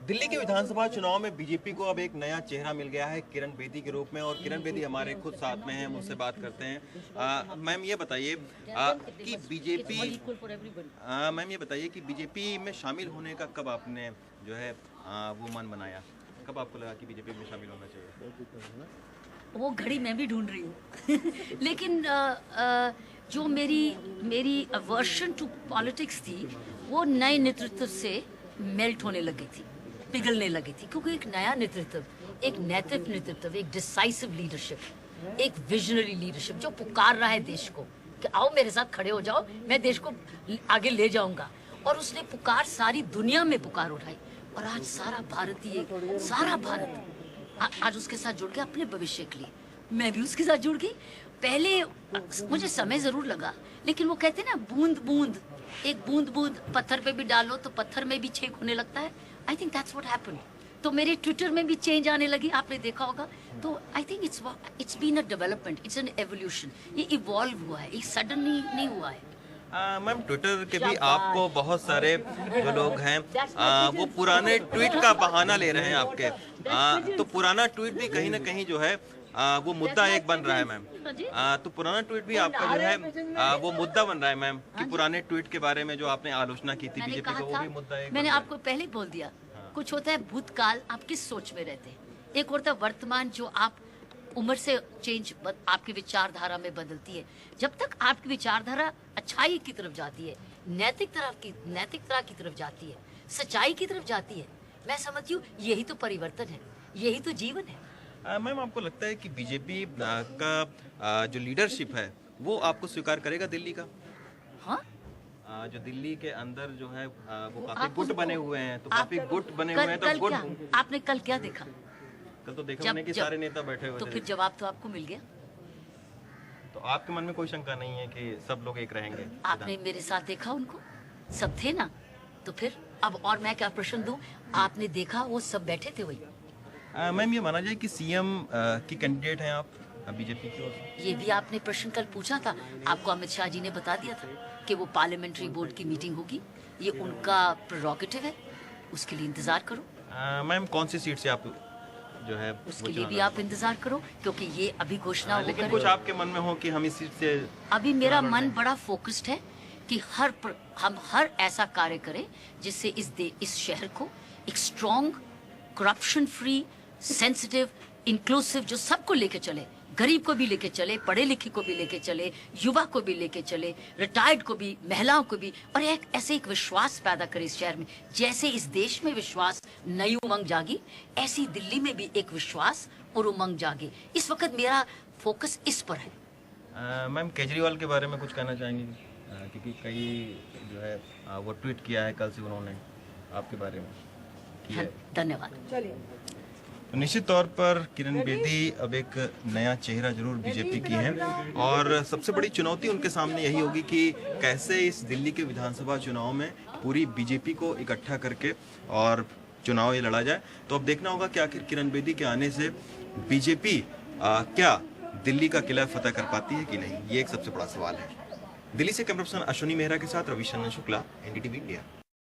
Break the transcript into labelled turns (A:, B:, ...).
A: दिल्ली के विधानसभा चुनाव में बीजेपी को अब एक नया चेहरा मिल गया है किरण बेदी के रूप में, और किरण बेदी हमारे खुद साथ में हैं, हम उनसे बात करते हैं। मैम ये बताइए कि बीजेपी मैम ये बताइए कि बीजेपी में शामिल होने का कब आपने जो है वो मन बनाया, कब आपको लगा कि बीजेपी में शामिल होना चाहिए?
B: वो घड़ी मैं भी ढूंढ रही हूँ लेकिन जो मेरी अवर्शन टू पॉलिटिक्स थी वो नए नेतृत्व से मेल्ट होने लगी थी, पिघलने लगी थी, क्योंकि एक नया नेतृत्व, एक नैतिक नेतृत्व, एक डिसाइसिव लीडरशिप, एक विजनरी लीडरशिप जो पुकार रहा है देश को कि आओ मेरे साथ खड़े हो जाओ, मैं देश को आगे ले जाऊंगा। और उसने पुकार सारी दुनिया में पुकार उठाई, और आज सारा भारतीय, सारा भारत आज उसके साथ जुड़ गया अपने भविष्य के लिए। मैं भी उसके साथ जुड़ गई। पहले मुझे समय जरूर लगा, लेकिन वो कहते हैं ना, बूंद बूंद, एक बूंद बूंद पत्थर पे भी डालो तो पत्थर में भी छेद होने लगता है। I think that's what happened. तो मेरे ट्विटर में भी चेंज आने लगी, आपने देखा होगा। तो I think it's been a development, it's an evolution. ये इवॉल्व हुआ है, ये सडनली नहीं हुआ है।
A: मैम ट्विटर के भी आपको बहुत सारे जो लोग हैं वो पुराने ट्वीट का बहाना ले रहे हैं आपके। तो पुराना ट्वीट भी कहीं ना कहीं जो है वो मुद्दा एक बन रहा है मैम। तो पुराना ट्वीट भी आपका जो है वो मुद्दा बन रहा है मैम, कि पुराने ट्वीट के बारे में जो आपने आलोचना की थी बीजेपी को, वो भी मुद्दा एक
B: मैंने आपको पहले बोल दिया। कुछ होता है भूतकाल, आप किस सोच में रहते हैं, एक होता है वर्तमान जो आप उम्र से चेंज आपकी विचारधारा में बदलती है। जब तक आपकी विचारधारा अच्छाई की तरफ जाती है, नैतिकता की तरफ जाती है, सच्चाई की तरफ जाती है, मैं समझती हूँ यही तो परिवर्तन है, यही तो जीवन है।
A: मैम आपको लगता है कि बीजेपी का जो लीडरशिप है वो आपको स्वीकार करेगा दिल्ली का?
B: हाँ,
A: जो दिल्ली के अंदर जो है वो काफी गुट बने हुए हैं, तो काफी गुट बने हुए हैं, तो गुट
B: आपने कल क्या देखा?
A: कल तो देखा मैंने कि सारे नेता बैठे हुए थे।
B: तो फिर जवाब तो आपको मिल गया।
A: तो आपके मन में कोई शंका नहीं है कि सब लोग एक रहेंगे?
B: आपने मेरे साथ देखा उनको, सब थे ना। तो फिर अब और मैं क्या प्रश्न दूं? आपने देखा वो सब बैठे थे वही।
A: मैम ये माना जाए कि सीएम की कैंडिडेट हैं आप बीजेपी की ओर से?
B: ये भी आपने प्रश्न कल पूछा था, आपको अमित शाह जी ने बता दिया था कि वो पार्लियामेंट्री बोर्ड की मीटिंग होगी, ये उनका प्रेरोगेटिव है, उसके लिए इंतजार करो।
A: मैम कौन सी सीट से आप जो है
B: उसके लिए भी आप इंतजार करो, क्योंकि ये अभी घोषणा
A: लेकिन कुछ आपके मन में हो कि हम इस सीट से?
B: अभी मेरा मन बड़ा फोकस्ड है कि हम हर ऐसा कार्य करें जिससे इस शहर को एक strong, corruption free, sensitive, inclusive, जो सबको लेके चले, गरीब को भी लेके चले, पढ़े लिखे को भी लेके चले, युवा को भी लेके चले, रिटायर्ड को भी, महिलाओं को भी, और एक विश्वास पैदा करे इस शहर में। जैसे इस देश में विश्वास, नई उमंग जागी, ऐसी दिल्ली में भी एक विश्वास और उमंग जागे। इस वक्त मेरा फोकस इस पर है।
A: मैम केजरीवाल के बारे में कुछ कहना चाहेंगे? क्योंकि कई जो है वो ट्वीट किया है कल से उन्होंने आपके बारे में।
B: धन्यवाद।
A: तो निश्चित तौर पर किरण बेदी अब एक नया चेहरा जरूर बीजेपी की है, और सबसे बड़ी चुनौती उनके सामने यही होगी कि कैसे इस दिल्ली के विधानसभा चुनाव में पूरी बीजेपी को इकट्ठा करके और चुनाव ये लड़ा जाए। तो अब देखना होगा कि आखिर किरण बेदी के आने से बीजेपी क्या दिल्ली का किला फतेह कर पाती है कि नहीं, ये एक सबसे बड़ा सवाल है। दिल्ली से कैमरा पर्सन अश्विनी मेहरा के साथ रविशंकर शुक्ला, एनडीटीवी इंडिया।